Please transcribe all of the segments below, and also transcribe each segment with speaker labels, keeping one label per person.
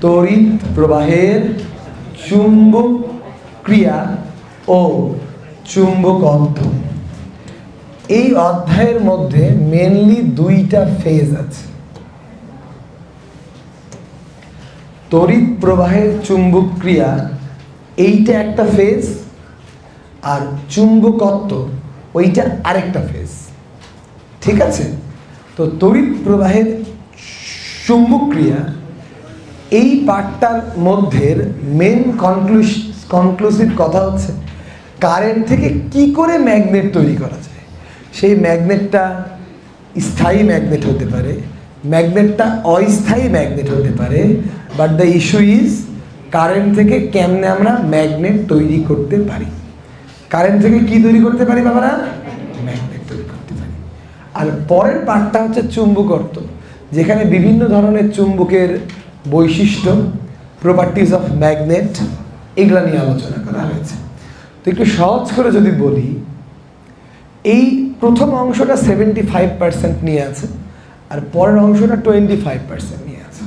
Speaker 1: তড়িৎ প্রবাহের চুম্বক ক্রিয়া ও চুম্বকত্ব। এই অধ্যায়ের মধ্যে মেনলি দুইটা ফেজ আছে। তড়িৎ প্রবাহের চুম্বক ক্রিয়া এইটা একটা ফেজ, আর চুম্বকত্ব ওইটা আরেকটা ফেজ। ঠিক আছে? তো তড়িৎ প্রবাহের চুম্বক ক্রিয়া এই পার্টটার মধ্যে মেন কনক্লুসিভ কথা হচ্ছে কারেন্ট থেকে কি করে ম্যাগনেট তৈরি করা যায়। সেই ম্যাগনেটটা স্থায়ী ম্যাগনেট হতে পারে, ম্যাগনেটটা অস্থায়ী ম্যাগনেট হতে পারে, but the issue is current থেকে কেমনে আমরা ম্যাগনেট তৈরি করতে পারি। কারেন্ট থেকে কি তৈরি করতে পারি বাবারা? ম্যাগনেট তৈরি করতে পারি। আর পরের পার্টটা হচ্ছে চুম্বকত্ব, যেখানে বিভিন্ন ধরনের চুম্বকের বৈশিষ্ট্য, প্রপার্টিজ অফ ম্যাগনেট, এগুলো নিয়ে আলোচনা করা হয়েছে। তো একটু সহজ করে যদি বলি, এই প্রথম অংশটা 75% নিয়ে আছে, আর পরের অংশটা 25% নিয়ে আছে।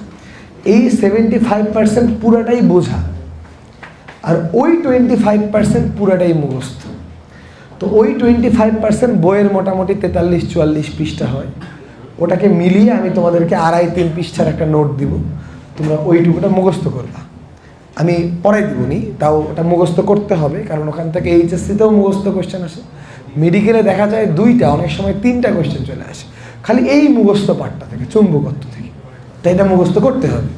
Speaker 1: এই 75% পুরাটাই বোঝা, আর ওই 25% পুরাটাই মুখস্থ। তো ওই 25% বইয়ের মোটামুটি 43-44 পৃষ্ঠা হয়। ওটাকে মিলিয়ে আমি তোমাদেরকে 2.5-3 পৃষ্ঠার একটা নোট দিব, তোমরা ওইটুকুটা মুখস্থ করবা। আমি পরে দিবনি, তাও ওটা মুখস্থ করতে হবে, কারণ ওখান থেকে এইচএসসিতেও মুখস্থ কোয়েশ্চেন আসে, মেডিকেলে দেখা যায় 2টা, অনেক সময় 3টা কোয়েশ্চেন চলে আসে খালি এই মুখস্থ পাঠটা থেকে, চুম্বকত্ব থেকে। তাই এটা মুখস্থ করতে হবে।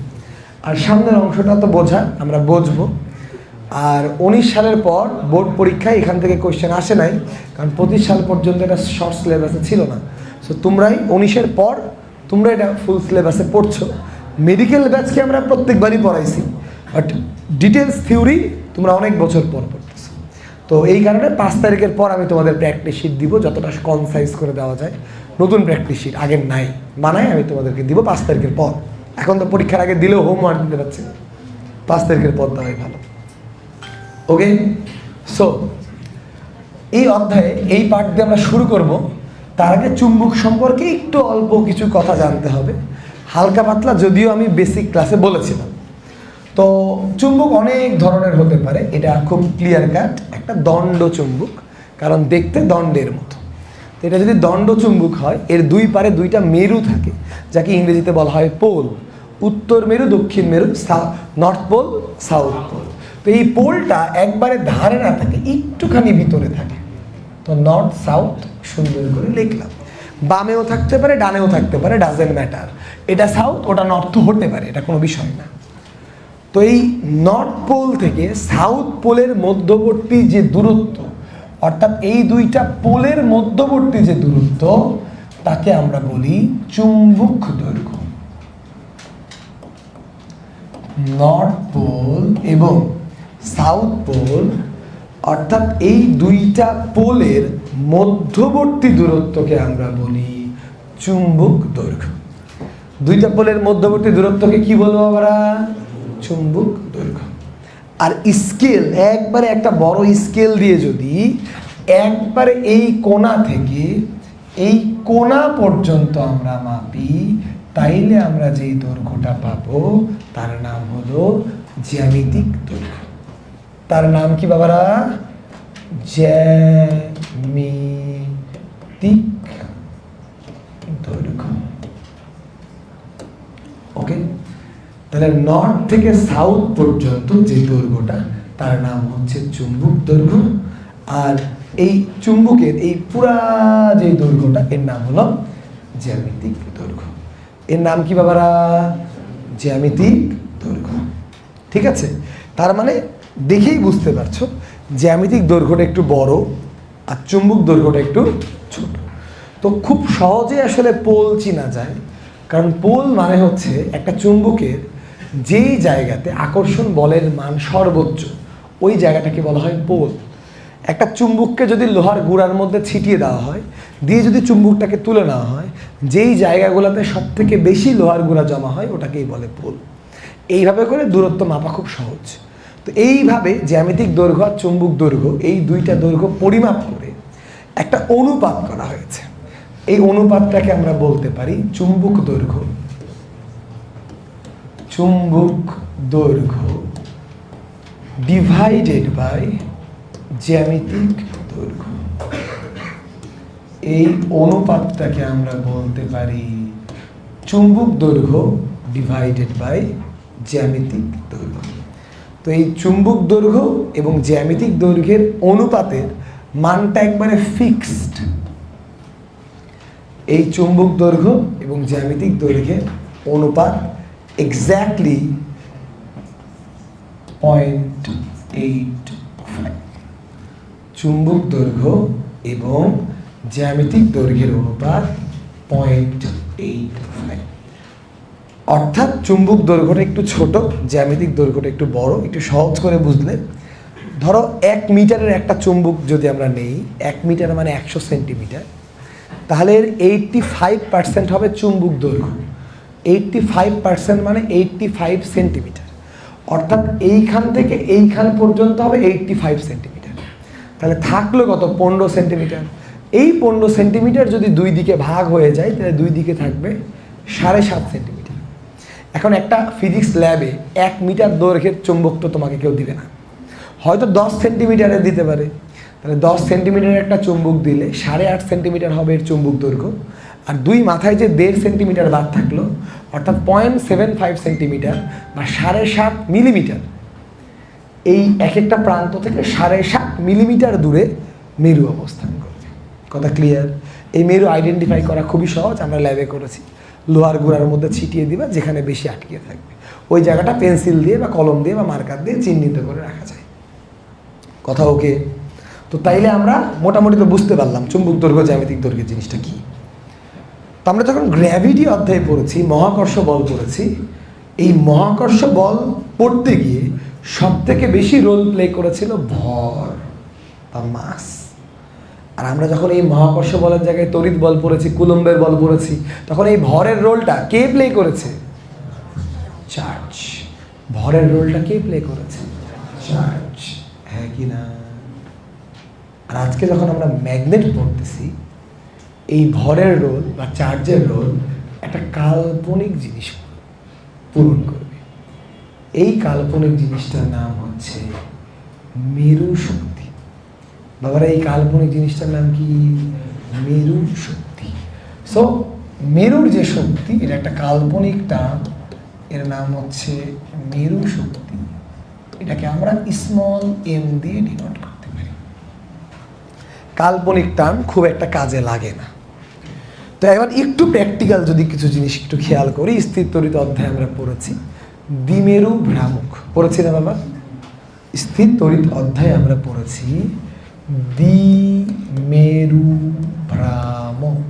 Speaker 1: আর সামনের অংশটা তো বোঝা, আমরা বুঝবো। আর 19 সালের পর বোর্ড পরীক্ষায় এখান থেকে কোয়েশ্চেন আসে নাই, কারণ 25 সাল পর্যন্ত এটা শর্ট সিলেবাসে ছিল না। সো তোমরাই 19-এর পর তোমরা এটা ফুল সিলেবাসে পড়ছো। মেডিকেল ব্যাচকে আমরা প্রত্যেকবারই পড়াইছি, বাট ডিটেলস থিওরি তোমরা অনেক বছর পর পড়তেছো। তো এই কারণে 5 তারিখের পর আমি তোমাদের প্র্যাকটিস শিট দিব, যতটা কনসাইজ করে দেওয়া যায়। নতুন প্র্যাকটিস শিট আগের নাই, বানায় আমি তোমাদেরকে দিব 5 তারিখের পর। এখন তো পরীক্ষার আগে দিলেও হোমওয়ার্ক দিতে পারছি, 5 তারিখের পর দেওয়াই ভালো। ওকে, সো এই অধ্যায়ে এই পার্ট দিয়ে আমরা শুরু করব। তার আগে চুম্বক সম্পর্কে একটু অল্প কিছু কথা জানতে হবে, হালকা পাতলা, যদিও আমি বেসিক ক্লাসে বলেছিলাম। তো চুম্বক অনেক ধরনের হতে পারে, এটা খুব ক্লিয়ার কাট একটা দণ্ড চুম্বক, কারণ দেখতে দণ্ডের মতো। তো এটা যদি দণ্ড চুম্বক হয়, এর দুই পারে দুইটা মেরু থাকে, যাকে ইংরেজিতে বলা হয় পোল। উত্তর মেরু, দক্ষিণ মেরু, নর্থ পোল, সাউথ পোল। তো এই পোলটা একবারে ধারে না থাকে, একটুখানি ভিতরে থাকে। তো নর্থ সাউথ সুন্দর করে লিখলাম। বামেও থাকতে পারে, ডানেও থাকতে পারে, ডাজেন্ট ম্যাটার। এটা সাউথ, ওটা নর্থ হতে পারে, এটা কোনো বিষয় না। তো এই নর্থ পোল থেকে সাউথ পোলের মধ্যবর্তী যে দূরত্ব, অর্থাৎ এই দুইটা পোলের মধ্যবর্তী যে দূরত্ব, তাকে আমরা বলি চুম্বক দৈর্ঘ্য। নর্থ পোল এবং সাউথ পোল, অর্থাৎ এই দুইটা পোলের মধ্যবর্তী দূরত্বকে আমরা বলি চুম্বক দৈর্ঘ্য। দুইটা পোলের মধ্যবর্তী দূরত্বকে কি বলবো আমরা? চুম্বক দৈর্ঘ্য। আর স্কেল, একবারে একটা বড় স্কেল দিয়ে যদি একবারে এই কোণা থেকে এই কোণা পর্যন্ত আমরা মাপি, তাইলে আমরা যেই দৈর্ঘ্যটা পাবো তার নাম হলো জ্যামিতিক দৈর্ঘ্য। তার নাম কি বাবারা? জ্যামিতিক দৈর্ঘ্য। ওকে, তাহলে নর্থ থেকে সাউথ পর্যন্ত যে দৈর্ঘ্যটা, তার নাম হচ্ছে চুম্বক দৈর্ঘ্য। আর এই চুম্বকের এই পুরা যে দৈর্ঘ্যটা, এর নাম হলো জ্যামিতিক দৈর্ঘ্য। এর নাম কি বাবারা? জ্যামিতিক দৈর্ঘ্য। ঠিক আছে, তার মানে দেখেই বুঝতে পারছো জ্যামিতিক দৈর্ঘ্যটা একটু বড় আর চুম্বক দৈর্ঘ্যটা একটু ছোট। তো খুব সহজে আসলে পোল চিনা যায়, কারণ পোল মানে হচ্ছে একটা চুম্বকের যেই জায়গাতে আকর্ষণ বলের মান সর্বোচ্চ, ওই জায়গাটাকে বলা হয় পোল। একটা চুম্বককে যদি লোহার গুঁড়ার মধ্যে ছিটিয়ে দেওয়া হয়, দিয়ে যদি চুম্বকটাকে তুলে নেওয়া হয়, যেই জায়গাগুলোতে সব থেকে বেশি লোহার গুঁড়া জমা হয়, ওটাকেই বলে পোল। এইভাবে করে দূরত্ব মাপা খুব সহজ। তো এইভাবে জ্যামিতিক দৈর্ঘ্য আর চুম্বক দৈর্ঘ্য, এই দুইটা দৈর্ঘ্য পরিমাপ করে একটা অনুপাত করা হয়েছে। এই অনুপাতটাকে আমরা বলতে পারি চুম্বক দৈর্ঘ্য। চুম্বক দৈর্ঘ্য ডিভাইডেড বাই জ্যামিতিক দৈর্ঘ্য, এই অনুপাতটাকে আমরা বলতে পারি চুম্বক দৈর্ঘ্য ডিভাইডেড বাই জ্যামিতিক দৈর্ঘ্য। তো এই চুম্বক দৈর্ঘ্য এবং জ্যামিতিক দৈর্ঘ্যের অনুপাতের মানটা একবারে ফিক্সড। এই চুম্বক দৈর্ঘ্য এবং জ্যামিতিক দৈর্ঘ্যের অনুপাত এক্স্যাক্টলি 0.85। চুম্বক দৈর্ঘ্য এবং জ্যামিতিক দৈর্ঘ্যের অনুপাত 0.85। অর্থাৎ চুম্বক দৈর্ঘ্যটা একটু ছোট, জ্যামিতিক দৈর্ঘ্যটা একটু বড়। একটু সহজ করে বুঝলে, ধরো 1 মিটারের একটা চুম্বক যদি আমরা নেই, 1 মিটার মানে 100 সেন্টিমিটার, তাহলে এর 85% হবে চুম্বক দৈর্ঘ্য। 85% মানে 85 সেন্টিমিটার। অর্থাৎ এইখান থেকে এইখান পর্যন্ত হবে 85 সেন্টিমিটার। তাহলে থাকলো কত? 15 সেন্টিমিটার। এই 15 সেন্টিমিটার যদি দুই দিকে ভাগ হয়ে যায়, তাহলে দুই দিকে থাকবে 7.5 সেন্টিমিটার। এখন একটা ফিজিক্স ল্যাবে 1 মিটার দৈর্ঘ্যের চুম্বক তো তোমাকে কেউ দিবে না, হয়তো 10 সেন্টিমিটারের দিতে পারে। তাহলে 10 সেন্টিমিটারের একটা চুম্বক দিলে 8.5 সেন্টিমিটার হবে এর চুম্বক দৈর্ঘ্য। আর দুই মাথায় যে 1.5 সেন্টিমিটার বাদ থাকলো, অর্থাৎ 0.75 সেন্টিমিটার বা 7.5 মিলিমিটার, এই এক একটা প্রান্ত থেকে 7.5 মিলিমিটার দূরে মেরু অবস্থান করবে। কথা ক্লিয়ার? এই মেরু আইডেন্টিফাই করা খুবই সহজ, আমরা ল্যাবে করেছি। লোহার গুঁড়ার মধ্যে ছিটিয়ে দিবা, যেখানে বেশি আটকে থাকবে ওই জায়গাটা পেন্সিল দিয়ে বা কলম দিয়ে বা মার্কার দিয়ে চিহ্নিত করে রাখা যায়। কথা ওকে? তো তাইলে আমরা মোটামুটি তো বুঝতে পারলাম চুম্বক দৈর্ঘ্য জ্যামিতিক দৈর্ঘ্যের জিনিসটা কি। তো আমরা যখন গ্র্যাভিটি অধ্যায় পড়েছি, মহাকর্ষ বল পড়েছি, এই মহাকর্ষ বল পড়তে গিয়ে সব থেকে বেশি রোল প্লে করেছিল ভর বা মাস। আর আমরা যখন এই মহাকর্ষ বলের জায়গায় তড়িৎ বল পড়েছি, কুলম্বের বল পড়েছি, তখন এই ভরের রোলটা কে প্লে করেছে? চার্জ। ভরের রোলটা কে প্লে করেছে? চার্জ। হ্যাঁ কি না? আর আজকে যখন আমরা ম্যাগনেট পড়তেছি, এই ভরের রোল বা চার্জের রোল একটা কাল্পনিক জিনিস পূরণ করবে। এই কাল্পনিক জিনিসটার নাম হচ্ছে মেরু শক্তি। বাবারা, এই কাল্পনিক জিনিসটার নাম কি? মেরু শক্তি। সো মেরুর যে শক্তি, এটা একটা কাল্পনিক টার্ম, এর নাম হচ্ছে মেরু শক্তি। এটাকে আমরা স্মল এম দিয়ে ডিনোট করতে পারি। কাল্পনিক টার্ম খুব একটা কাজে লাগে না। তো এবার একটু প্র্যাকটিক্যাল যদি কিছু জিনিস একটু খেয়াল করি, স্থির তড়িৎ অধ্যায় আমরা পড়েছি দ্বিমেরু ভ্রামক। পড়েছি না বাবা? স্থির তড়িৎ অধ্যায় আমরা পড়েছি দ্বিমেরু ভ্রামক।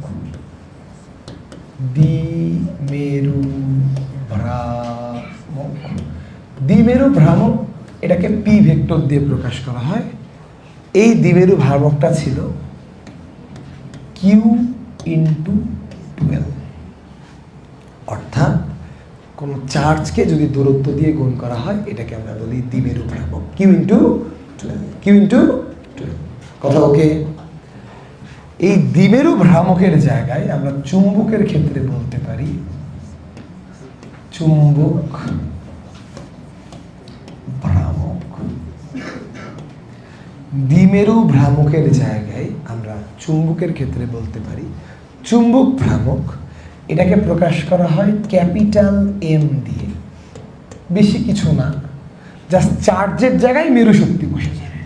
Speaker 1: দ্বিমেরু ভ্রামক। দ্বিমেরু ভ্রামক এটাকে পি ভেক্টর দিয়ে প্রকাশ করা হয়। এই দ্বিমেরু ভ্রামকটা ছিল কিউ ইন্টু 12। অর্থাৎ কোনো চার্জকে যদি দূরত্ব দিয়ে গুণ করা হয়, এটাকে আমরা বলি দ্বিমেরু ভ্রামক। Q into 12। Q into 12। কথা ওকে? এই দ্বিমেরু ভ্রামকের জায়গায় আমরা চুম্বকের ক্ষেত্রে বলতে পারি চুম্বক ভ্রামক। দ্বিমেরু ভ্রামকের জায়গায় আমরা চুম্বকের ক্ষেত্রে বলতে পারি চুম্বক ভ্রামক। এটাকে প্রকাশ করা হয় ক্যাপিটাল এম দিয়ে। বেশি কিছু না, জাস্ট চার্জের জায়গায় মেরু শক্তি বসে যাবে,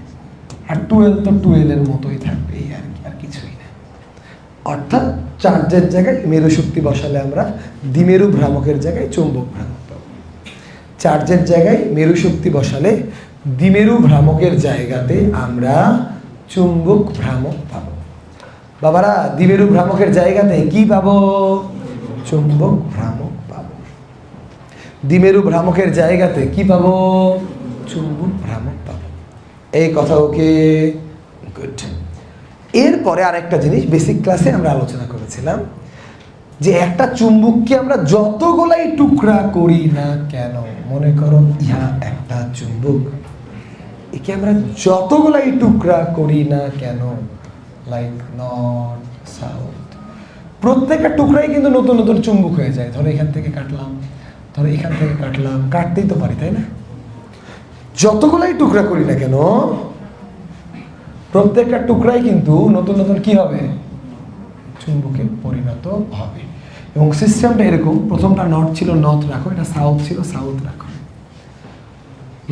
Speaker 1: আর 12 তো 12 এর মতোই থাকবে, এই আর কি, আর কিছুই না। অর্থাৎ চার্জের জায়গায় মেরু শক্তি বসালে আমরা দ্বিমেরু ভ্রামকের জায়গায় চুম্বক ভ্রামক পাবো। চার্জের জায়গায় মেরু শক্তি বসালে দ্বিমেরু ভ্রামকের জায়গাতে আমরা চুম্বক ভ্রামক পাবো। বাবারা, দ্বিমেরু ভ্রামকের জায়গাতে কি পাবো? চুম্বক ভ্রামক পাবো। দ্বিমেরু ভ্রামকের জায়গাতে কি পাবো? চুম্বক ভ্রামক পাবো। এই কথা ওকে? গুড। এরপরে আরেকটা জিনিস বেসিক ক্লাসে আমরা আলোচনা করেছিলাম যে একটা চুম্বককে আমরা যতগুলাই টুকরা করি না কেন, মনে করো ইহা একটা চুম্বক, একে আমরা যতগুলাই টুকরা করি না কেন, লাইক নর্থ সাউথ, প্রত্যেকটা টুকরাই কিন্তু নতুন নতুন চুম্বক হয়ে যায়। ধরো এখান থেকে কাটলাম, ধরো এখান থেকে কাটলাম, কাটতেই তো পারি তাই না? যতগুলাই টুকরা করি না কেন প্রত্যেকটা টুকরাই কিন্তু নতুন নতুন কি হবে, চুম্বকে পরিণত হবে। এবং সিস্টেমটা এরকম, প্রথমটা নর্থ ছিল নর্থ রাখো, এটা সাউথ ছিল সাউথ রাখো,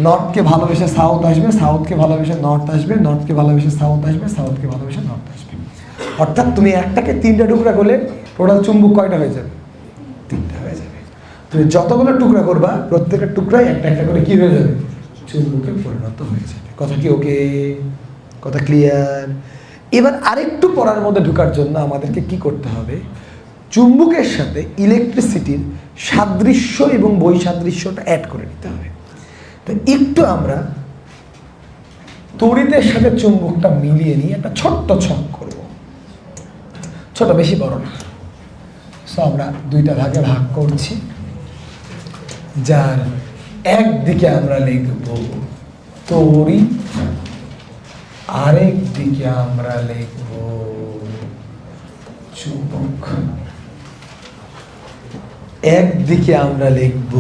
Speaker 1: নর্থকে ভালোবেসে সাউথ আসবে, সাউথকে ভালোবেসে নর্থ আসবে, নর্থকে ভালোবেসে সাউথ আসবে, সাউথকে ভালোবেসে নর্থ আসবে। অর্থাৎ তুমি একটাকে 3টা টুকরা করলে টোটাল চুম্বক কয়টা হয়ে যাবে, 3টা হয়ে যাবে। তুমি যতগুলো টুকরা করবা প্রত্যেকটা টুকরাই একটা একটা করে কি হয়ে যাবে, চুম্বকে পরিণত হয়ে যাবে। কথা কি ওকে? কথা ক্লিয়ার? এবার আরেকটু পড়ার মধ্যে ঢোকার জন্য আমাদেরকে কি করতে হবে, চুম্বকের সাথে ইলেকট্রিসিটির সাদৃশ্য এবং বৈসাদৃশ্যটা অ্যাড করে নিতে হবে। তো একটু আমরা তড়িতের সাথে চুম্বকটা মিলিয়ে নিয়ে একটা ছোট্ট ছক করব, ছোট, বেশি বড় না। সো আমরা 2টা ভাগে ভাগ করছি, যার একদিকে আমরা লিখব তড়িৎ, আরেক দিকে আমরা লিখব চুম্বক। একদিকে আমরা লিখব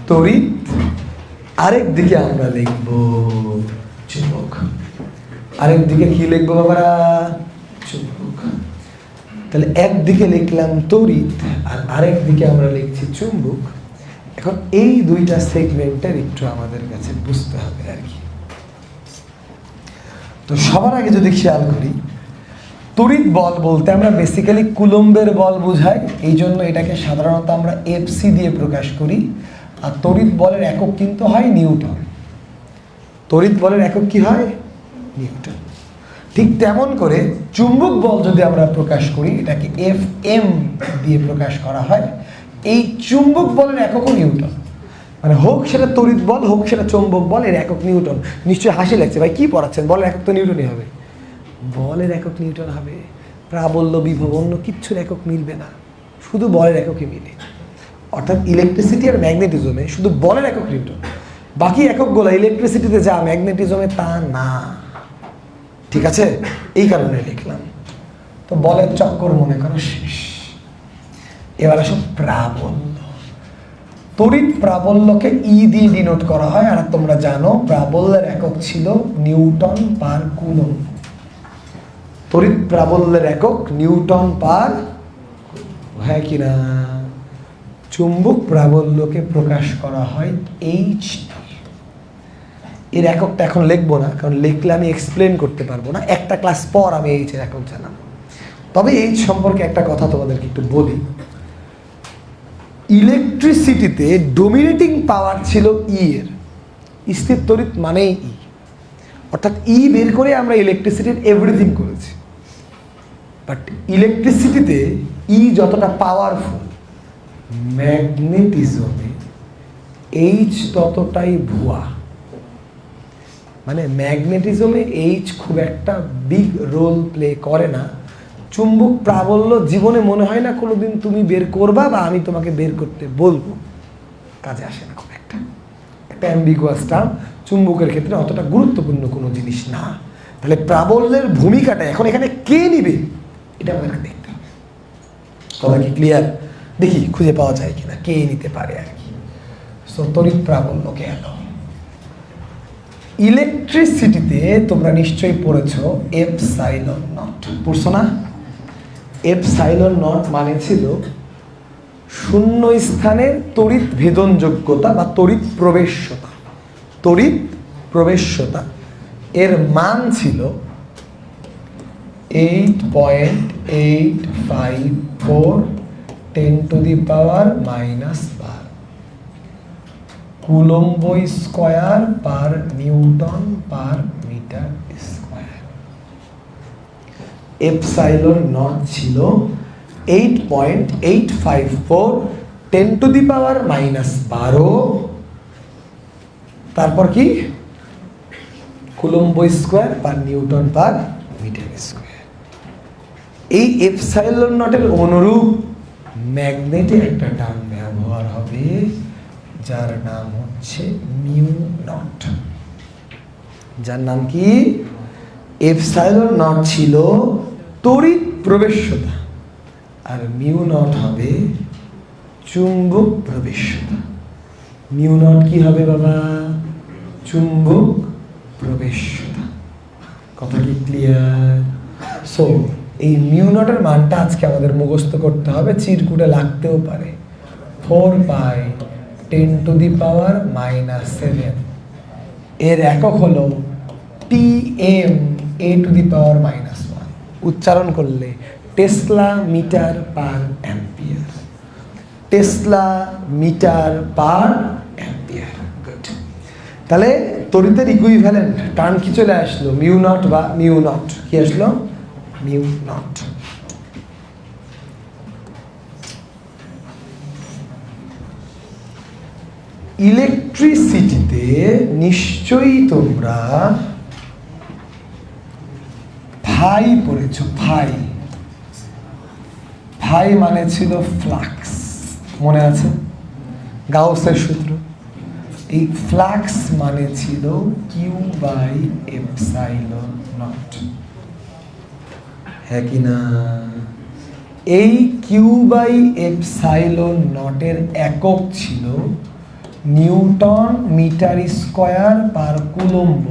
Speaker 1: তড়িৎ, আরেক দিকে আমরা লিখব চুম্বক। আরেক দিকে কি লিখবো বাবারা, চুম্বক। তাহলে একদিকে লিখলাম তড়িৎ আর আরেক দিকে আমরা লিখছি চুম্বক। এখন এই 2টা সেগমেন্টের একটু আমাদের কাছে বুঝতে হবে আর কি। তো সবার আগে যদি খেয়াল করি, তড়িৎ বল বলতে আমরা বেসিক্যালি কুলম্বের বল বোঝাই, এই জন্য এটাকে সাধারণত আমরা এফসি দিয়ে প্রকাশ করি। আর তড়িৎ বলের একক কিন্তু হয় নিউটন। তড়িৎ বলের একক কি হয়, নিউটন। ঠিক তেমন করে চুম্বক বল যদি আমরা প্রকাশ করি, এটাকে এফএম দিয়ে প্রকাশ করা হয়। এই চুম্বক বলের এককও নিউটন। মানে হোক সেটা তড়িৎ বল, হোক সেটা চুম্বক বল, এর একক নিউটন। নিশ্চয়ই হাসি লাগছে, ভাই কি পড়াচ্ছেন, বলের একক তো নিউটনই হবে। বলের একক নিউটন হবে, প্রাবল্য বিভব অন্য কিচ্ছুর একক মিলবে না, শুধু বলের এককই মিলে। অর্থাৎ ইলেকট্রিসিটি আর ম্যাগনেটিজমে শুধু বলের একক নিউটন, বাকি এককগুলো ইলেকট্রিসিটিতে যা ম্যাগনেটিজমে তা না। ঠিক আছে, এই কারণে লিখলাম। তো বলের চক্কর মনে করো শেষ। এবার আসো প্রাবল্য। তড়িৎ প্রাবল্যকে ই দিয়ে ডিনোট করা হয়, আর তোমরা জানো প্রাবল্যের একক ছিল নিউটন পার কুলম্ব। তড়িৎ প্রাবল্যের একক নিউটন পার, হ্যাঁ কিনা? চুম্বক প্রাবল্যকে প্রকাশ করা হয় এইচ। এর এককটা এখন লিখবো না, কারণ লিখলে আমি এক্সপ্লেন করতে পারবো না। একটা ক্লাস পর আমি এইচ এর একক জানাবো। তবে এইচ সম্পর্কে একটা কথা তোমাদেরকে একটু বলি। ইলেকট্রিসিটিতে ডোমিনেটিং পাওয়ার ছিল ই এর, স্থির তড়িৎ মানেই ই। অর্থাৎ ই বের করে আমরা ইলেকট্রিসিটির এভরিথিং করেছি। বাট ইলেকট্রিসিটিতে ই যতটা পাওয়ারফুল, ম্যাগনেটিজমে এইচ ততটাই ভুয়া। মানে ম্যাগনেটিজমে এইচ খুব একটা বিগ রোল প্লে করে না। চুম্বক প্রাবল্য জীবনে মনে হয় না কোনোদিন তুমি বের করবা বা আমি তোমাকে বের করতে বলবো, কাজে আসে না খুব একটা। একটা অ্যাম্বিগুয়াস টার্ম, চুম্বকের ক্ষেত্রে অতটা গুরুত্বপূর্ণ কোনো জিনিস না। তাহলে প্রাবল্যের ভূমিকাটা এখন এখানে কে নিবে এটা আমাদেরকে দেখতে হবে। কথা কি ক্লিয়ার? দেখি খুঁজে পাওয়া যায় কিনা কে নিতে পারে আর কি। সো তড়িৎ প্রাবল্য গেল। ইলেকট্রিসিটিতে তোমরা নিশ্চয়ই পড়েছো এপসাইলন নট, পড়ছো না? এপসাইলন নট মানে ছিল শূন্য স্থানের তড়িৎ ভেদনযোগ্যতা বা তড়িৎ প্রবেশ্যতা। তড়িৎ প্রবেশ্যতা এর মান ছিল 8.854 10⁻⁻12 coulomb square per newton per metre square. Epsilon naught ছিল 8.854 10⁻⁻12, তারপর কি coulomb square per newton per metre square. এই এপসাইলন নটের অনুরূপ ম্যাগনেটে একটা টার্ম ব্যবহার হবে যার নাম হচ্ছে মিউ নট। যার নাম কি? এপসাইলন নট ছিল তড়িৎ প্রবেশ্যতা আর মিউ নট হবে চুম্বক প্রবেশ্যতা। মিউ নট কি হবে বাবা? চুম্বক প্রবেশ্যতা। কথা কি ক্লিয়ার? সো এই মিউ নটের মানটা আজকে আমাদের মুখস্থ করতে হবে, চিরকুটে লাগতেও পারে। 4π10⁻⁻7 এর একক হলো Tm(a⁻⁻1) উচ্চারণ করলে tesla metre per ampere. Tesla metre per ampere. Good. তাহলে তড়িতের ইকুইভ্যালেন্ট টার্ম কি চলে আসলো? মিউ নট বা মিউ নট। কি আসলো? Mu not. ইলেকট্রিসিটিতে নিশ্চয়ই তোমরা ফাই পড়েছো। ফাই, ফাই মানে ছিল ফ্লাক্স, মনে আছে? গাউসের সূত্র। এই ফ্লাক্স মানে ছিল Q/ε0। হ্যাঁ কি না? এই Q/ε0 এর একক ছিল newton metre square per coulomb.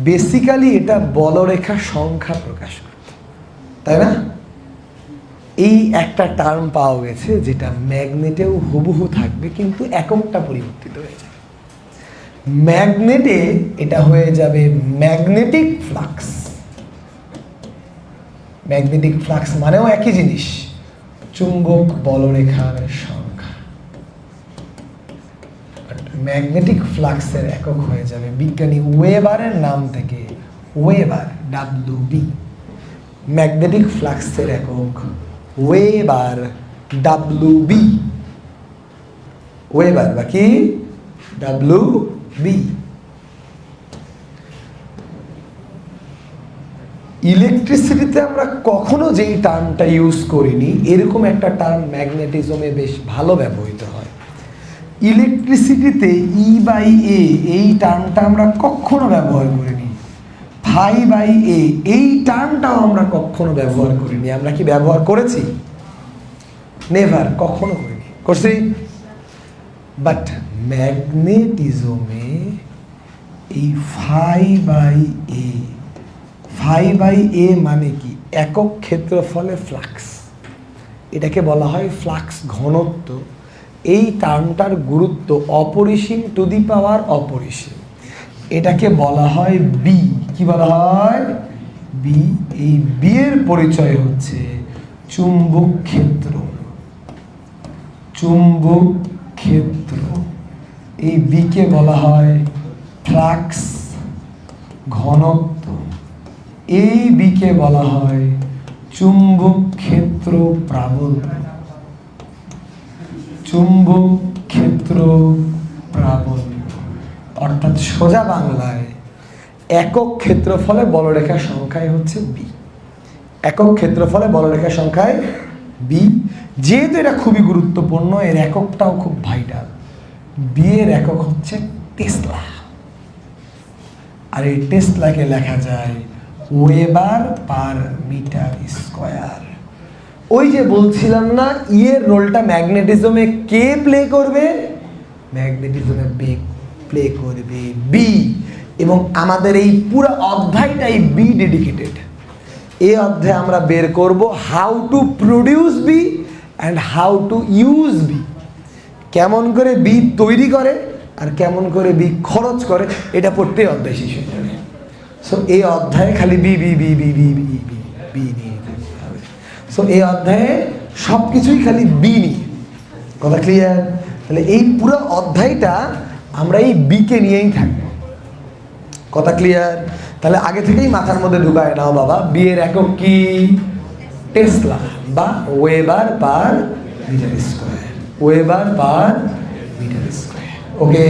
Speaker 1: Basically এটা বলরেখা সংখ্যা প্রকাশ করত, তাই না? এই একটা টার্ম পাওয়া গেছে যেটা ম্যাগনেটেও হুবহু থাকবে, কিন্তু এককটা পরিবর্তিত হয়ে যাবে। ম্যাগনেটে এটা হয়ে যাবে ম্যাগনেটিক ফ্লাক্স। ম্যাগনেটিক ফ্লাক্স মানেও একই জিনিস, চুম্বক বলরেখার সংখ্যা। ম্যাগনেটিক ফ্লাক্সের একক হয়ে যাবে বিজ্ঞানী ওয়েবারের নাম থেকে, ওয়েবার, WB। ম্যাগনেটিক ফ্লাক্সের একক ওয়েবার, WB। ওয়েবার বা কি? WB। ইলেকট্রিসিটিতে আমরা কখনো যেই টার্মটা ইউজ করিনি, এরকম একটা টার্ম ম্যাগনেটিজমে বেশ ভালো ব্যবহৃত হয়। ইলেকট্রিসিটিতে E/A এই টার্মটা আমরা কখনো ব্যবহার করিনি। φ/A এই টার্মটাও আমরা কখনো ব্যবহার করিনি। আমরা কি ব্যবহার করেছি? নেভার, কখনো করিনি। করছি? বাট ম্যাগনেটিজমে এই φ/A, φ/A মানে কি? একক ক্ষেত্রফলে ফ্লাক্স। এটাকে বলা হয় ফ্লাক্স ঘনত্ব। এই টার্মটার গুরুত্ব অপরিসীম টু দি পাওয়ার অপরিসীম। এটাকে বলা হয় বি। কি বলা হয়? বি। এই বি এর পরিচয় হচ্ছে চুম্বক ক্ষেত্র। চুম্বক ক্ষেত্র। এই বিকে বলা হয় ফ্লাক্স ঘনত্ব। এই বিকে বলা হয় চুম্বক ক্ষেত্র প্রাবল্য। চুম্বক ক্ষেত্র প্রাবল্য অর্থাৎ সোজা বাংলায় একক ক্ষেত্রফলে বলরেখার সংখ্যাই হচ্ছে বি। একক ক্ষেত্রফলে বলরেখার সংখ্যায় বি। যেহেতু এটা খুবই গুরুত্বপূর্ণ, এর এককটাও খুব ভাইটাল। বি এর একক হচ্ছে টেসলা। আর এই টেসলাকে লেখা যায় ওয়েবার পার মিটার স্কয়ার। ওই যে বলছিলাম না, এর রোলটা ম্যাগনেটিজমে কে প্লে করবে? ম্যাগনেটিজমে প্লে করবে বি। এবং আমাদের এই পুরো অধ্যায়টাই বি ডেডিকেটেড। এই অধ্যায়ে আমরা বের করব how to produce B and how to use B. কেমন করে বি তৈরি করে আর কেমন করে বি খরচ করে, এটা পড়তে অধ্যায় শেষ হয়ে যাবে। সো এই অধ্যায়ে খালি B B B B B B B B নিয়ে থাকতে হবে। সো এই অধ্যায়ে সব কিছুই খালি বি নিয়ে। কথা ক্লিয়ার? তাহলে এই পুরো অধ্যায়টা আমরা এই বিকে নিয়েই থাকবো। কথা ক্লিয়ার? তাহলে আগে থেকেই মাথার মধ্যে ঢুকায় নাও বাবা, বি এর একক কি? টেসলা বা weber per metre square. Weber per metre square. Okay,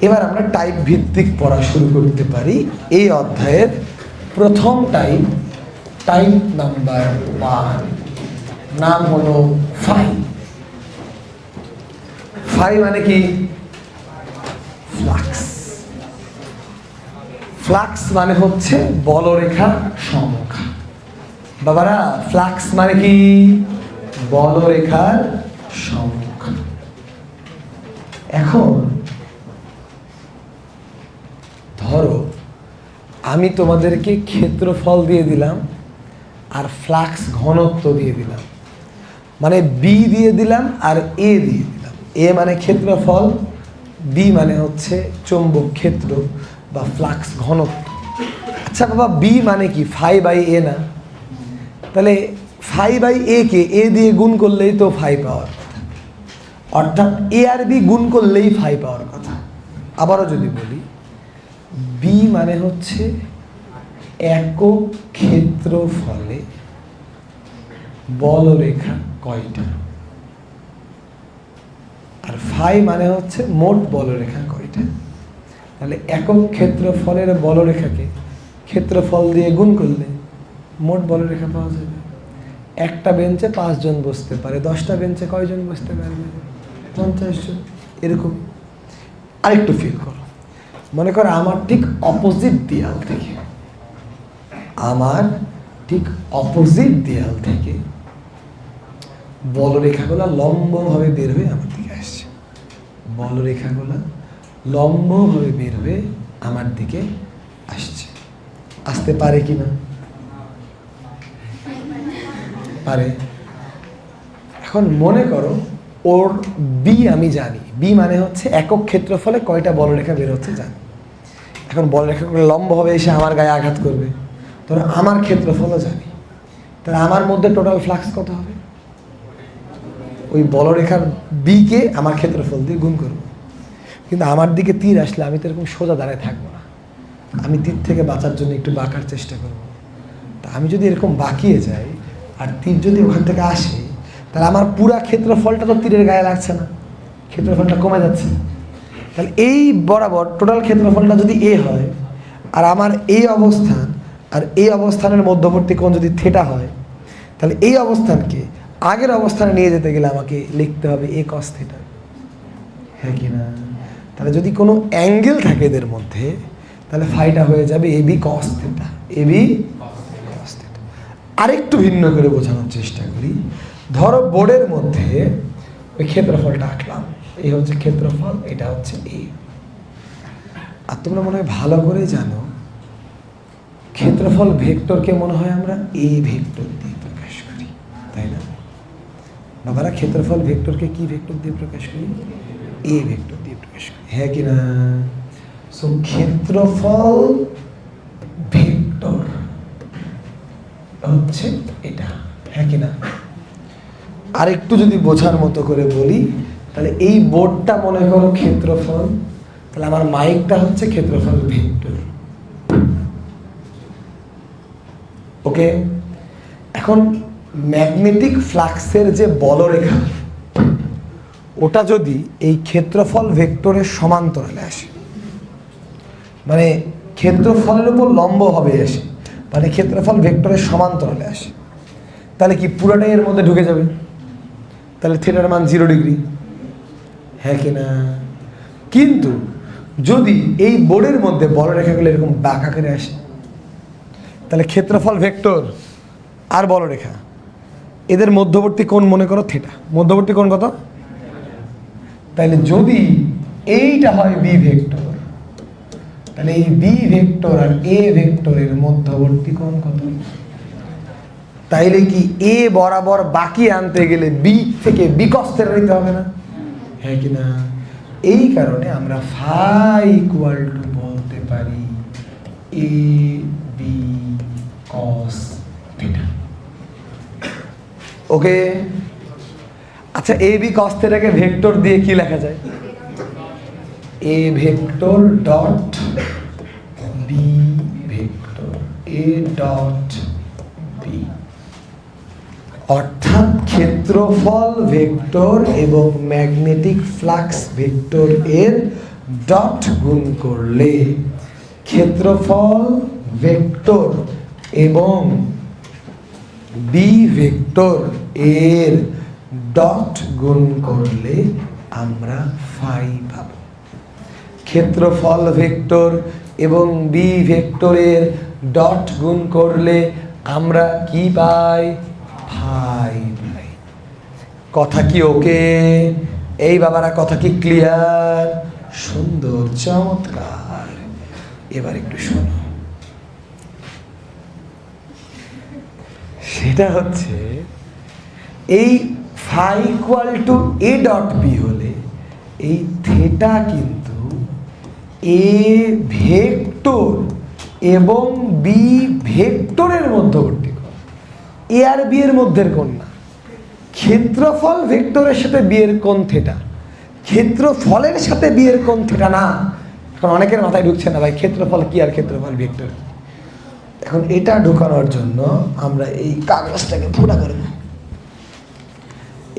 Speaker 1: এবার আমরা টাইপ ভিত্তিক পড়া শুরু করতে পারি। এই অধ্যায়ের প্রথম টাইপ নাম্বার 1, নাম হলো ফাই। ফাই মানে কি? ফ্লাক্স। ফ্লাক্স মানে হচ্ছে বলরেখা সংখ্যা। বাবারা, ফ্লাক্স মানে কি? বলরেখার সংখ্যা। এখন ধরো আমি তোমাদেরকে ক্ষেত্রফল দিয়ে দিলাম আর ফ্লাক্স ঘনত্ব দিয়ে দিলাম, মানে বি দিয়ে দিলাম আর এ দিয়ে দিলাম। এ মানে ক্ষেত্রফল, বি মানে হচ্ছে চৌম্বক ক্ষেত্র বা ফ্লাক্স ঘনত্ব। আচ্ছা বাবা, বি মানে কি? ফাই বাই এ না? তাহলে ফাই বাই এ কে এ দিয়ে গুণ করলেই তো ফাই পাওয়ার কথা, অর্থাৎ এ আর বি গুণ করলেই ফাই পাওয়ার কথা। আবারও যদি বলি, বি মানে হচ্ছে একক ক্ষেত্রফলে বলরেখা কয়টা, আর ফাই মানে হচ্ছে মোট বলরেখা কয়টা। তাহলে একক ক্ষেত্রফলের বলরেখাকে ক্ষেত্রফল দিয়ে গুণ করলে মোট বলরেখা পাওয়া যাবে। একটা বেঞ্চে 5 জন বসতে পারে, 10টা বেঞ্চে কয়জন বসতে পারবে? 50 জন। এরকম আরেকটু ফিল করো, মনে করো আমার ঠিক অপোজিট দেয়াল থেকে, আমার ঠিক অপোজিট দেয়াল থেকে বলরেখাগুলো লম্বভাবে বের হয়ে আমার দিকে আসছে। বলরেখাগুলো লম্বভাবে বের হয়ে আমার দিকে আসছে। আসতে পারে কি না? পারে। এখন মনে করো ওর বি আমি জানি, বি মানে হচ্ছে একক ক্ষেত্রফলে কয়টা বলরেখা বের হচ্ছে জানি। এখন বলরেখাগুলো লম্বভাবে এসে আমার গায়ে আঘাত করবে, ধরো আমার ক্ষেত্রফলও জানি, তাহলে আমার মধ্যে টোটাল ফ্লাক্স কত হবে? ওই বলরেখার বিকে আমার ক্ষেত্রফল দিয়ে গুণ করবো। কিন্তু আমার দিকে তীর আসলে আমি তো এরকম সোজা দাঁড়ায় থাকবো না, আমি তীর থেকে বাঁচার জন্য একটু বাঁকার চেষ্টা করব। তা আমি যদি এরকম বাঁকিয়ে যাই আর তীর যদি ওখান থেকে আসে, তাহলে আমার পুরা ক্ষেত্রফলটা তো তীরের গায়ে লাগছে না, ক্ষেত্রফলটা কমে যাচ্ছে। তাহলে এই বরাবর টোটাল ক্ষেত্রফলটা যদি এ হয়, আর আমার এই অবস্থান আর এই অবস্থানের মধ্যবর্তী কোণ যদি থিটা হয়, তাহলে এই অবস্থানকে আগের অবস্থানে নিয়ে যেতে গেলে আমাকে লিখতে হবে এ কস থিটা, হ্যাঁ কি না? তাহলে যদি কোনো অ্যাঙ্গেল থাকে এদের মধ্যে, তাহলে ফাইটা হয়ে যাবে এ বি কস থিটা, এ বি কস থিটা। আরেকটু ভিন্ন করে বোঝানোর চেষ্টা করি। ধরো বোর্ডের মধ্যে ওই ক্ষেত্রফলটা আঁকলাম, এই হচ্ছে ক্ষেত্রফল, এটা হচ্ছে এ। আর তোমরা মনে হয় ভালো করে জানো ক্ষেত্রফল ভেক্টরকে মনে হয় আমরা এ ভেক্টর দিয়ে প্রকাশ করি, তাই না বাবারা? ক্ষেত্রফল ভেক্টরকে কি ভেক্টর দিয়ে প্রকাশ করি? এ ভেক্টর দিয়ে প্রকাশ করি, হ্যাঁ কি না? সো ক্ষেত্রফল ভেক্টর হচ্ছে এটা, হ্যাঁ কি না? আর একটু যদি বোঝার মতো করে বলি, তাহলে এই বোর্ডটা মনে করো ক্ষেত্রফল, তাহলে আমার মাইকটা হচ্ছে ক্ষেত্রফল ভেক্টর। ওকে, এখন ম্যাগনেটিক ফ্লাক্সের যে বলরেখা, ওটা যদি এই ক্ষেত্রফল ভেক্টরের সমান্তরালে আসে, মানে ক্ষেত্রফলের উপর লম্বভাবে আসে, মানে ক্ষেত্রফল ভেক্টরের সমান্তরালে আসে, তাহলে কি পুরোটাই এর মধ্যে ঢুকে যাবে? তাহলে থিটার মান 0 ডিগ্রি, হ্যাঁ কি না? কিন্তু যদি এই বোর্ডের মধ্যে বলরেখাগুলো এরকম বাঁকা করে আসে, তাহলে ক্ষেত্রফল ভেক্টর আর বলরেখা এদের মধ্যবর্তী কোণ মনে করো থিটা, মধ্যবর্তী কোণ কত? তাহলে যদি এইটা হয় বি ভেক্টর, তাহলে এই বি ভেক্টর আর এ ভেক্টরের মধ্যবর্তী কোণ কত? তাইলে কি এ বরাবর বাকি আনতে গেলে বি থেকে বি কস থিটা নিতে হবে না, হ্যাঁ কি না? এই কারণে আমরা ফাই ইকুয়াল টু বলতে পারি এ বি কস থিটা। ওকে, আচ্ছা এ বি কস থিটাকে ভেক্টর দিয়ে কি লেখা যায়? A vector dot B vector, A dot B, অর্থাৎ ক্ষেত্রফল ভেক্টর এবং ম্যাগনেটিক ফ্লাক্স ভেক্টর এর ডট গুণ করলে ক্ষেত্রফল ভেক্টর এবং বি ভেক্টর এর ডট গুণ করলে আমরা ফাই পাব। ক্ষেত্রফল ভেক্টর এবং বি ভেক্টরের ডট গুণ করলে আমরা কি পাই? Phi pi. কথা কি ওকে? এই বাবারা কথা কি ক্লিয়ার? সুন্দর, চমৎকার। এবার একটু শোনো, সেটা হচ্ছে এই phi equal to A dot B হলে এই থেটা কিন্তু এ ভেক্টর এবং বি ভেক্টরের মধ্যবর্তী কোণ। এ আর বি এর মধ্যের কোণ না। ক্ষেত্রফল ভেক্টরের সাথে বি এর কোণ থেটা, ক্ষেত্রফলের সাথে বি এর কোণ থেটা না। এখন অনেকের মাথায় ঢুকছে না ভাই ক্ষেত্রফল কি আর ক্ষেত্রফল ভেক্টর। এখন এটা ঢোকানোর জন্য আমরা এই কাগজটাকে ফোটা করব।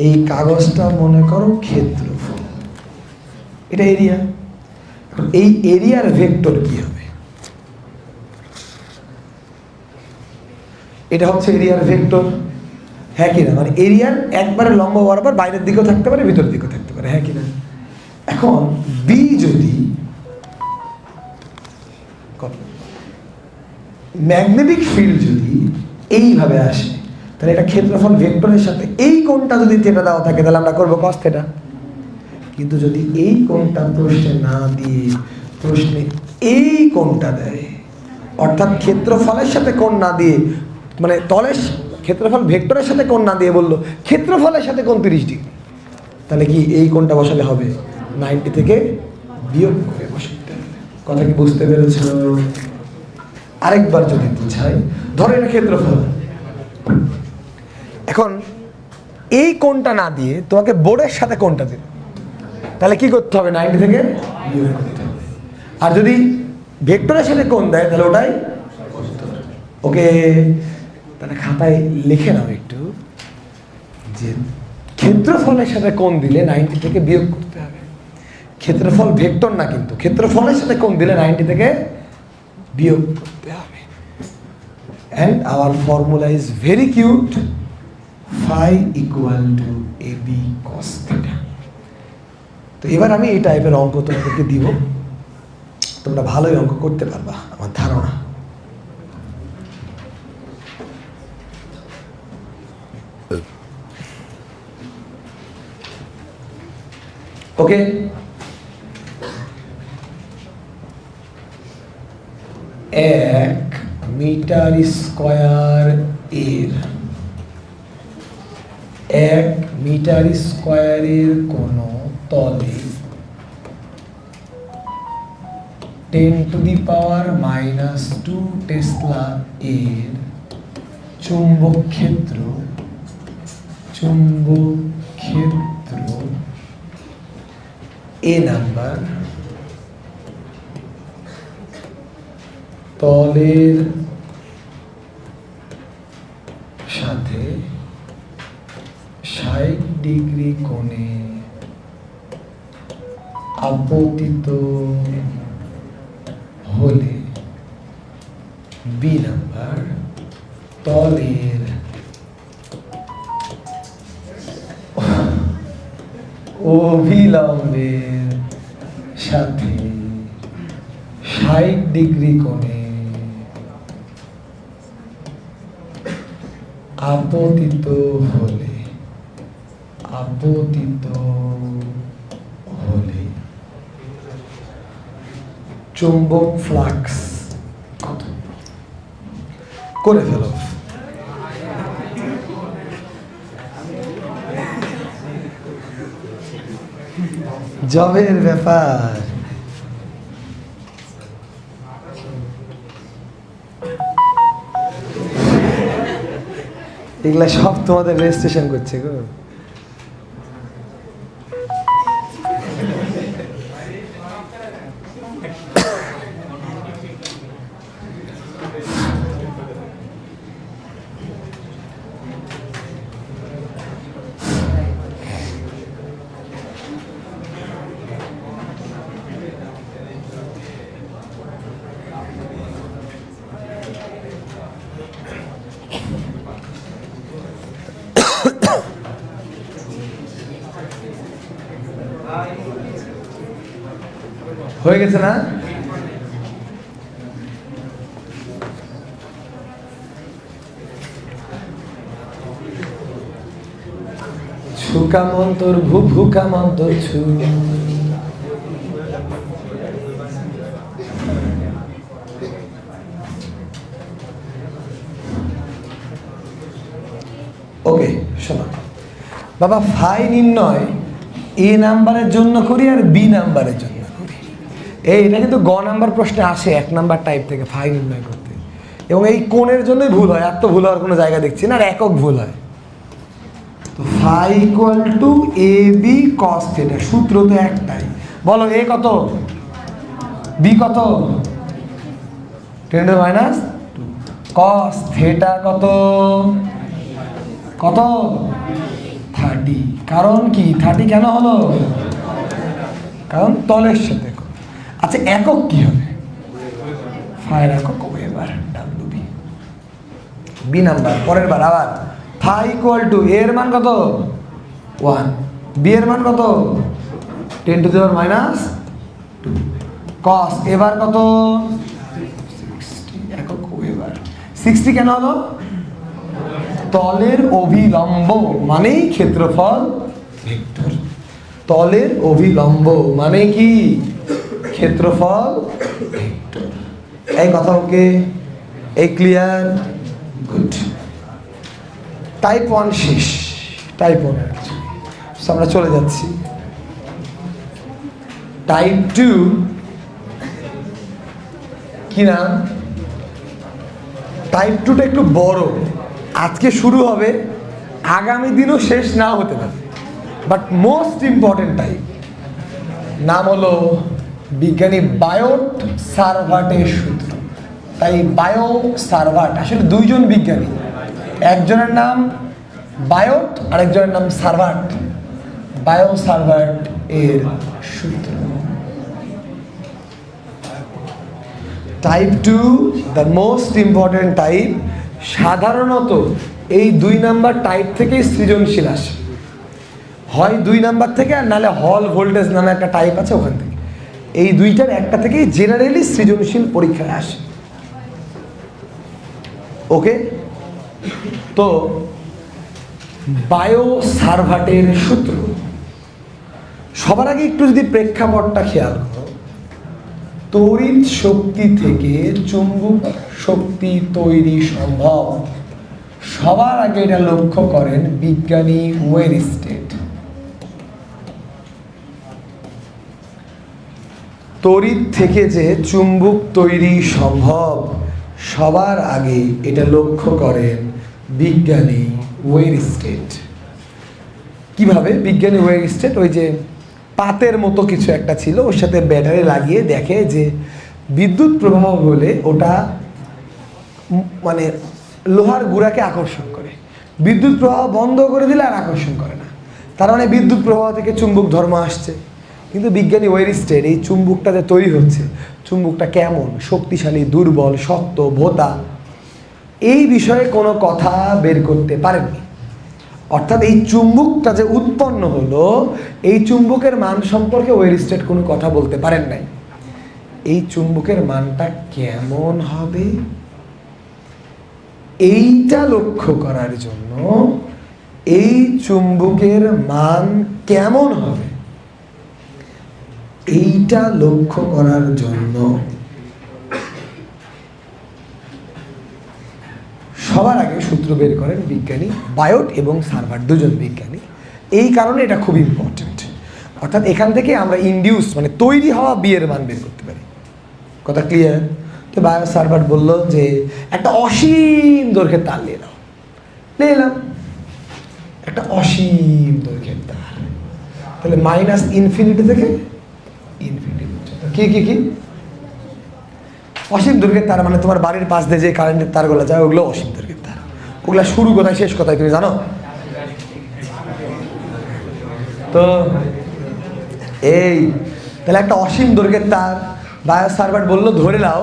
Speaker 1: এই কাগজটা মনে করো ক্ষেত্রফল, এটা এরিয়া। এই এরিয়ার ভেক্টর কি হবে? এটা হচ্ছে এরিয়ার ভেক্টর, হ্যাঁ কিনা? মানে এরিয়ার একবারে লম্ব বরাবর বাইরের দিকেও থাকতে পারে, ভিতরের দিকেও থাকতে পারে, হ্যাঁ কিনা? এখন বি যদি ম্যাগনেটিক ফিল্ড যদি এইভাবে আসে, তাহলে এটা ক্ষেত্রফল ভেক্টরের সাথে এই কোণটা যদি থেটা দেওয়া থাকে তাহলে আমরা করবো কস থেটা। কিন্তু যদি এই কোণটা প্রশ্নে না দিয়ে প্রশ্নে এই কোণটা দেয়, অর্থাৎ ক্ষেত্রফলের সাথে কোণ না দিয়ে, মানে তলের ক্ষেত্রফল ভেক্টরের সাথে কোণ না দিয়ে বললো ক্ষেত্রফলের সাথে কোণ 30 ডিগ্রি, তাহলে কি এই কোণটা বসালে হবে 90 থেকে বিয়োগ করে বসাতে হবে। কথা কি বুঝতে পেরেছ? আরেকবার যদি বুঝাই, ধরো এটা ক্ষেত্রফল। এখন এই কোণটা না দিয়ে তোমাকে বোর্ডের সাথে কোণটা দিবে, তাহলে কি করতে হবে? 90 থেকে বিয়োগ করতে হবে। আর যদি ভেক্টরের সাথে কোণ দেয় তাহলে ওটাই ওকে। তাহলে খাতায় লিখে নাও একটু যে ক্ষেত্রফলের সাথে কোণ দিলে 90 থেকে বিয়োগ করতে হবে। ক্ষেত্রফল ভেক্টর না, কিন্তু ক্ষেত্রফলের সাথে কোণ দিলে 90 থেকে বিয়োগ করতে হবে। And our formula is very cute. Phi equal to AB cos theta. তো এবার আমি এই টাইপের অঙ্ক তোমাদেরকে দিব, তোমরা ভালোই অঙ্ক করতে পারবা আমার ধারণা। ওকে, এক মিটার স্কয়ার এর 1 মিটার স্কয়ারের কোন তলে 10⁻² টেসলা এর চুম্বক ক্ষেত্র এ নাম্বার তলের সাথে 60 ডিগ্রি কোণে আপতিত হলে বি নাম্বার তলের অভিলম্বের সাথে 60 ডিগ্রি কোণে আপতিত হলে চুম্বক ফ্লাক্স কত? করে ফেলো। জবের ব্যাপার। এগুলা সব তোমাদের রেজিস্ট্রেশন করছে গো। হয়ে গেছে না? সুকা কামন্তর ভু কামন্তর ছু। ওকে শোনো বাবা, ফাই নির্ণয় এ নাম্বারের জন্য করি আর বি নাম্বারের জন্য করি। এটা কিন্তু গ নাম্বার প্রশ্নে আসে 1 নাম্বার টাইপ থেকে ফাই নির্ণয় করতে, এবং এই কোণের জন্যই ভুল হয়, আর তো ভুল হওয়ার কোনো জায়গা দেখছি না, আর একক ভুল হয়। তো phi equal to A B cos theta, সূত্র তো একটাই। বলো এ কত, বি কত, 10 মাইনাস কস থিটা কত, কত 30। কারণ কি 30 কেন হলো, কারণ তলের সাথে। আচ্ছা একক কি হবে, ফাইয়ের একক এবার ডাব্লিউ বি। বি নাম্বার পরের বার আবার ফাই ইকুয়াল টু এর মান কত 1, বি এর মান কত 10 টু দি পাওয়ার মাইনাস 2, কস এবার কত 60 একক এবার। 60 কেন হলো, তলের অভিলম্ব মানেই ক্ষেত্রফল ভেক্টর। তলের অভিলম্ব মানে কি, ক্ষেত্রফল ভেক্টর। এই কথা ওকে, এই ক্লিয়ার, গুড। টাইপ 1 শেষ, টাইপ 1 আমরা চলে যাচ্ছি টাইপ 2। কি নাম, টাইপ 2টা একটু বড়, আজকে শুরু হবে, আগামী দিনও শেষ না হতে পারে, বাট মোস্ট ইম্পর্টেন্ট টাইপ। নাম হলো বিজ্ঞানী বায়োট সারভাটের সূত্র। তাই বায়ো সারভাট আসলে দুইজন বিজ্ঞানী, একজনের নাম বায়োট আর একজনের নাম সারভাট। বায়ো সারভাট এর সূত্র। Type 2 the most important type. সাধারণত এই 2 নাম্বার টাইপ থেকেই সৃজনশীল আসে, হয় 2 নাম্বার থেকে, আর নাহলে হল ভোল্টেজ নামে একটা টাইপ আছে ওখান থেকে। এই দুইটার একটা থেকেই জেনারেলি সৃজনশীল পরীক্ষায় আসে। ওকে, তো বায়ো সারভাটের সূত্র। সবার আগে একটু যদি প্রেক্ষাপটটা খেয়াল করো, তড়িৎ শক্তি থেকে চুম্বক শক্তি তৈরি সম্ভব, সবার আগে এটা লক্ষ্য করেন বিজ্ঞানী ওয়েরস্টেড। তড়িৎ থেকে যে চুম্বক তৈরি সম্ভব, সবার আগে এটা লক্ষ্য করেন বিজ্ঞানী ওয়েরস্টেড। কিভাবে, বিজ্ঞানী ওয়েরস্টেড ওই যে পাতের মতো কিছু একটা ছিল, ওর সাথে ব্যাটারি লাগিয়ে দেখে যে বিদ্যুৎ প্রবাহ হলে ওটা মানে লোহার গুঁড়াকে আকর্ষণ করে, বিদ্যুৎ প্রবাহ বন্ধ করে দিলে আর আকর্ষণ করে না, তার মানে বিদ্যুৎ প্রবাহ থেকে চুম্বক ধর্ম আসছে। কিন্তু বিজ্ঞানী ওয়েরস্টেড এই চুম্বকটা যে তৈরি হচ্ছে, চুম্বকটা কেমন, শক্তিশালী, দুর্বল, শক্ত, ভোঁতা, এই বিষয়ে কোনো কথা বের করতে পারেননি। অর্থাৎ এই চুম্বকটা যে উৎপন্ন হলো, এই চুম্বকের মান সম্পর্কে ওয়েরস্টেড কোনো কথা বলতে পারেন নাই। এই চুম্বকের মানটা কেমন হবে, এইটা লক্ষ্য করার জন্য, এই চুম্বকের মান কেমন হবে এইটা লক্ষ্য করার জন্য সবার আগে সূত্র বের করেন বিজ্ঞানী বায়োট এবং সারভাট, দুজন বিজ্ঞানী। এই কারণে এটা খুব ইম্পর্টেন্ট। অর্থাৎ এখান থেকে আমরা ইনডিউস মানে তৈরি হওয়া বিয়ের মান বের করতে পারি। কথা ক্লিয়ার? তো বায়োট সারভাট বলল যে একটা অসীম দৈর্ঘ্যের তার নিয়ে নাও, নিয়ে এলাম একটা অসীম দৈর্ঘ্যের তার। তাহলে মাইনাস ইনফিনিটি থেকে ইনফিনিটি, কি কি কি অসীম দৈর্ঘ্যের তার মানে তোমার বাড়ির পাশ দিয়ে যে কারেন্টের তারগুলো যায় ওগুলো অসীম দৈর্ঘ্যের তার। ওগুলো শুরু কোথায় শেষ কোথায় তুমি জানো? তো এই তাহলে একটা অসীম দৈর্ঘ্যের তার, বায়োট সারভাট বললো ধরে নাও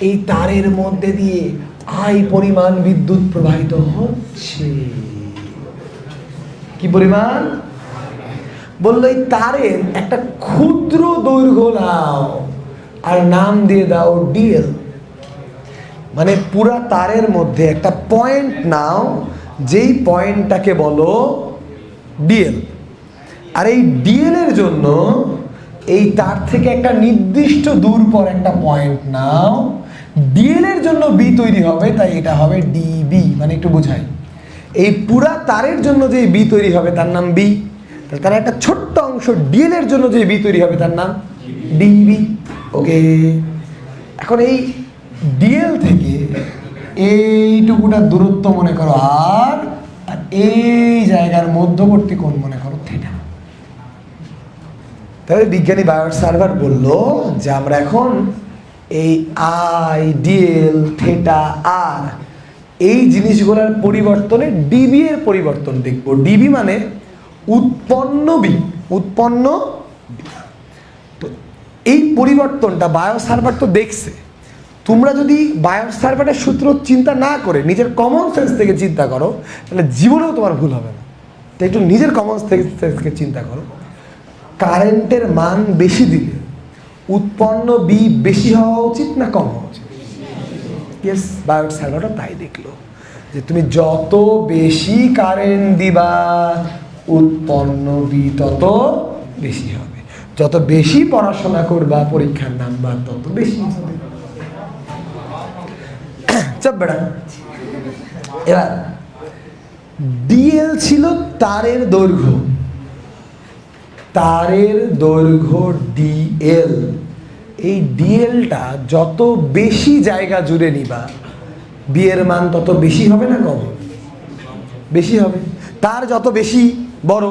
Speaker 1: এই তারের মধ্যে দিয়ে আই পরিমাণ বিদ্যুৎ প্রবাহিত হচ্ছে। কি পরিমাণ? বললো এই তারের একটা ক্ষুদ্র দৈর্ঘ্য নাও আর নাম দিয়ে দাও ডিএল। মানে পুরা তারের মধ্যে একটা পয়েন্ট নাও, যেই পয়েন্টটাকে বলো ডিএল। আর এই ডিএল এর জন্য এই তার থেকে একটা নির্দিষ্ট দূর পর একটা পয়েন্ট নাও, ডিএল এর জন্য বি তৈরি হবে, তাই এটা হবে ডিবি। মানে একটু বোঝাই, এই পুরা তারের জন্য যে বি তৈরি হবে তার নাম বি, তার একটা ছোট্ট অংশ ডিএল এর জন্য যে বি তৈরি হবে তার নাম ডিবি। ওকে, এখন এই ডিএল থেকে এইটুকুটা দূরত্ব মনে করো আর এই জায়গার মধ্যবর্তী কোণ মনে করো থিটা। তাহলে বিজ্ঞানী বায়োট সার্ভার বলল যে আমরা এখন এই আই, ডিএল, থিটা, আর এই জিনিসগুলোর পরিবর্তনে ডিবি এর পরিবর্তন দেখব। ডিবি মানে উৎপন্ন বি, উৎপন্ন। তো এই পরিবর্তনটা বায়োট সার্ভার তো দেখছে। তোমরা যদি বায়োট সার্ভারের সূত্র চিন্তা না করে নিজের কমন সেন্স থেকে চিন্তা করো, তাহলে জীবনেও তোমার ভুল হবে না। তাই একটু নিজের কমন সেন্স থেকে চিন্তা করো। কারেন্টের মান বেশি দিলে উৎপন্ন বি বেশি হওয়া উচিত না কম হওয়া উচিত? ইয়েস, বায়োট সার্ভারটা তাই দেখলো যে তুমি যত বেশি কারেন্ট দিবা উৎপন্ন বি তত বেশি হবে, যত বেশি পড়াশোনা করবা পরীক্ষার নাম্বার তত বেশি হবে। চাপ বেড়া। এবার ডিএল ছিল তারের দৈর্ঘ্য, তারের দৈর্ঘ্য ডিএল। এই ডিএলটা যত বেশি জায়গা জুড়ে নিবা বি এর মান তত বেশি হবে না কম? বেশি হবে। তার যত বেশি বড়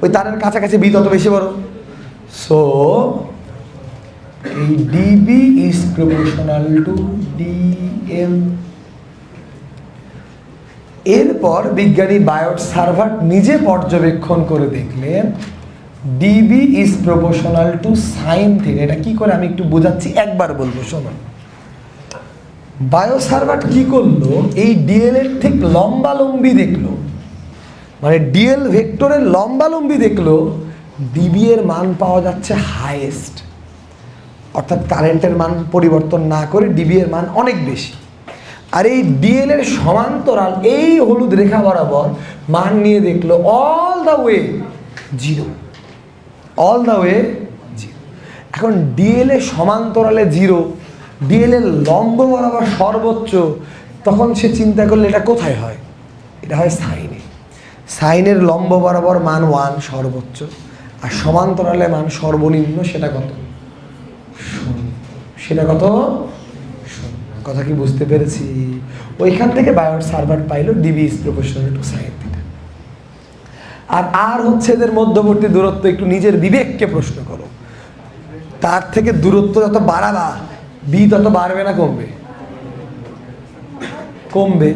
Speaker 1: ওই তারের কাছাকাছি বি তত বেশি বড়। সো এই DB is proportional to DL. এরপর বিজ্ঞানী বায়োট সার্ভার নিজে পর্যবেক্ষণ করে দেখলেন DB is proportional to sine theta. এটা কি করে আমি একটু বোঝাচ্ছি, একবার বলবো শোনো। বায়োট সার্ভার কি করলো, এই ডিএল এর ঠিক লম্বালম্বি দেখলো, মানে ডিএল ভেক্টরের লম্বালম্বি দেখলো ডিবি এর মান পাওয়া যাচ্ছে হাইয়েস্ট, অর্থাৎ কারেন্টের মান পরিবর্তন না করে ডিবি এর মান অনেক বেশি। আর এই ডিএল এর সমান্তরাল এই হলুদ রেখা বরাবর মান নিয়ে দেখলো all the way zero, all the way zero. এখন ডিএল এর সমান্তরালে জিরো, ডিএল এর লম্ব বরাবর সর্বোচ্চ, তখন সে চিন্তা করলে এটা কোথায় হয়? এটা হয় সাইনে। সাইনের লম্ব বরাবর মান 1 সর্বোচ্চ, আর সমান্তরালে মান সর্বনিম্ন, সেটা কত? 0। সেটা কত? 0। কথা কি বুঝতে পেরেছি? ওইখান থেকে বায়োট সার্ভার পাইলো dB is proportional to sine theta. আর হচ্ছে এদের মধ্যবর্তী দূরত্ব। একটু নিজের বিবেককে প্রশ্ন করো, তার থেকে দূরত্ব যত বাড়াবা বি তত বাড়বে না কমবে? কমবে।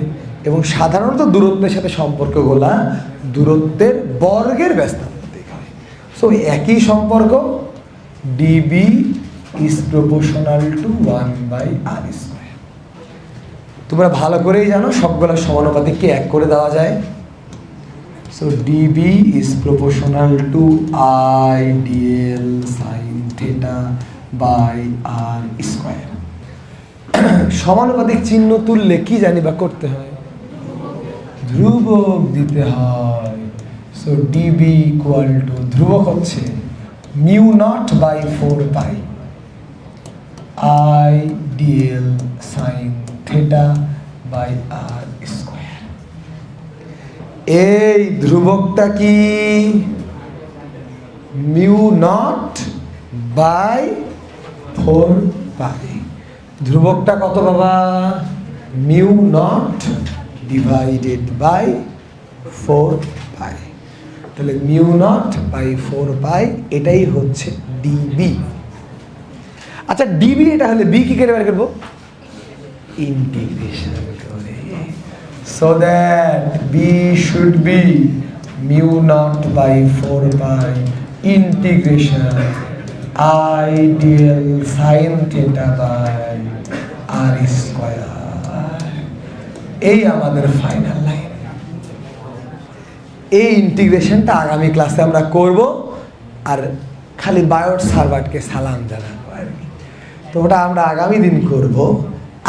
Speaker 1: এবং সাধারণত দূরত্বের সাথে সম্পর্কগুলা দূরত্বের বর্গের ব্যস্তানুপাতিক হয়। সো একই সম্পর্ক, DB is proportional two 1/r²। তোমরা ভালো করেই জানো সবগুলো সমানুপাতিককে এক করে দেওয়া যায়। So dB is proportional to I dl sine theta by r²। সমানুপাতিক চিহ্ন তুললে কি জানি বা করতে হয়? ধ্রুবক দিতে হয়। সো ডিবি ইকুয়াল টু, ধ্রুবক হচ্ছে μ0/4π I dl sine theta by r²। এই ধ্রুবকটা কি? μ0/4π। ধ্রুবকটা কত বাবা? μ0 ডিভাইডেড বাই 4π। তাহলে μ0/4π এটাই হচ্ছে ডিবি। আচ্ছা ডিবি এটা হলে বি কি করে বের করবো? ইন্টিগ্রেশন করে। So that B should be μ0/4π integration I dl sine theta by r²। এই আমাদের ফাইনাল লাইন। এই ইন্টিগ্রেশনটা আগামী ক্লাসে আমরা করব, আর খালি বায়োট সার্ভারকে সালাম জানাবো আর কি। তো ওটা আমরা আগামী দিন করব।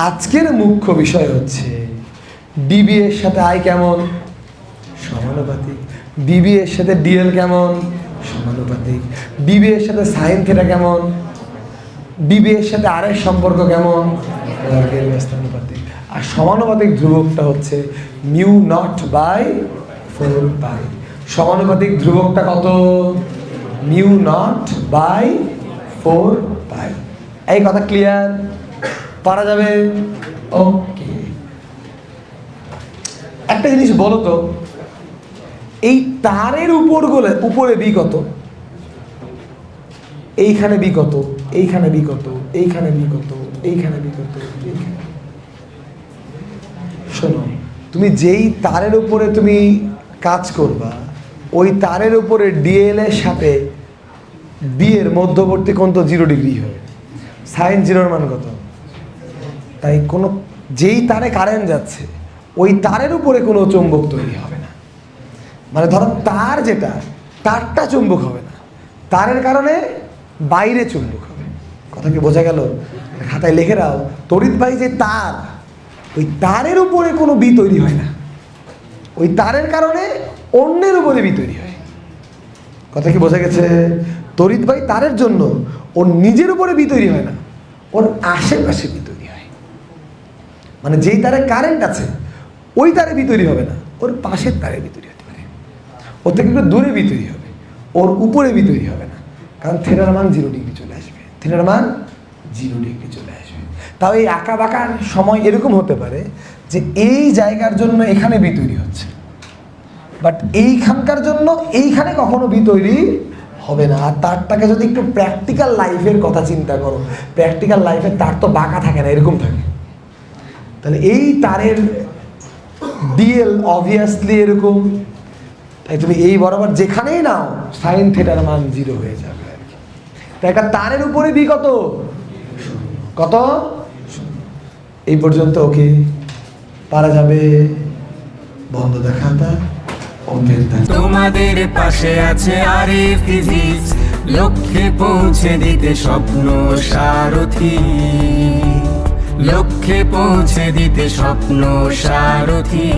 Speaker 1: আজকের মুখ্য বিষয় হচ্ছে ডিবি এর সাথে আই কেমন? সমানুপাতিক। বিবি এর সাথে ডিএল কেমন? সমানুপাতিক। বিবি এর সাথে সাইন থিটা কেমন? বিবি এর সাথে আর এর সম্পর্ক কেমন? বর্গের ব্যস্তানুপাতিক। আর সমানুপাতিক ধ্রুবকটা হচ্ছে মিউ নট বাই 4 পাই। সমানুপাতিক ধ্রুবকটা কত? মিউ নট বাই 4 পাই। এই কথা ক্লিয়ার? পারা যাবে? ওকে। একটা জিনিস বলো তো, এই তারের উপরে বি কত? এইখানে বি কত? এইখানে বি কত? এইখানে বি কত? এইখানে বি কত? শোনো, তুমি যেই তারের উপরে তুমি কাজ করবা, ওই তারের উপরে ডিএল এর সাথে বি এর মধ্যবর্তী কোণ তো 0 ডিগ্রি হবে। সাইন 0 মান কত? তাই কোনো যেই তারে কারেন্ট যাচ্ছে ওই তারের উপরে কোনো চুম্বক তৈরি হবে না। মানে ধরো তার যেটা, তারটা চুম্বক হবে না, তারের কারণে বাইরে চুম্বক হবে। কথা কি বোঝা গেল? খাতায় লিখে দাও, তড়িৎবাহী যে তার, ওই তারের উপরে কোনো বি তৈরি হয় না, ওই তারের কারণে অন্যের উপরে বি তৈরি হয়। কথা কি বোঝা গেছে? তড়িৎবাহী তারের জন্য ওর নিজের উপরে বি তৈরি হয় না, ওর আশেপাশে বি তৈরি হয়। মানে যেই তারে কারেন্ট আছে ওই তারে বি তৈরি হবে না, ওর পাশের তারে বি তৈরি হতে পারে, ওর থেকে একটু দূরে বি তৈরি হবে, ওর উপরে বি তৈরি হবে না, কারণ থিটার মান 0 ডিগ্রি চলে আসবে। থিটার মান 0 ডিগ্রি চলে আসবে। তাও এই আঁকা বাঁকার সময় এরকম হতে পারে যে এই জায়গার জন্য এখানে বি তৈরি হচ্ছে, বাট এইখানকার জন্য এইখানে কখনো বি তৈরি হবে না। আর তারটাকে যদি একটু প্র্যাকটিক্যাল লাইফের কথা চিন্তা করো, প্র্যাকটিক্যাল লাইফে তার তো বাঁকা থাকে না, এরকম থাকে। তাহলে এই তারের ডিএল অবভিয়াসলি এরকম, তাই তুমি এই বরাবর যেখানেই নাও সাইন থিটার মান 0 হয়ে যাবে আর কি। তাই একটা তারের উপরে বি কত? কত? এই পর্যন্ত ওকে পারা যাবে? বন্ধ দেখাতা।
Speaker 2: তোমাদের পাশে আছে আরে ফিজিক্স, লক্ষ্যে পৌঁছে দিতে স্বপ্ন সারথি, লক্ষ্যে পৌঁছে দিতে স্বপ্ন সারথি।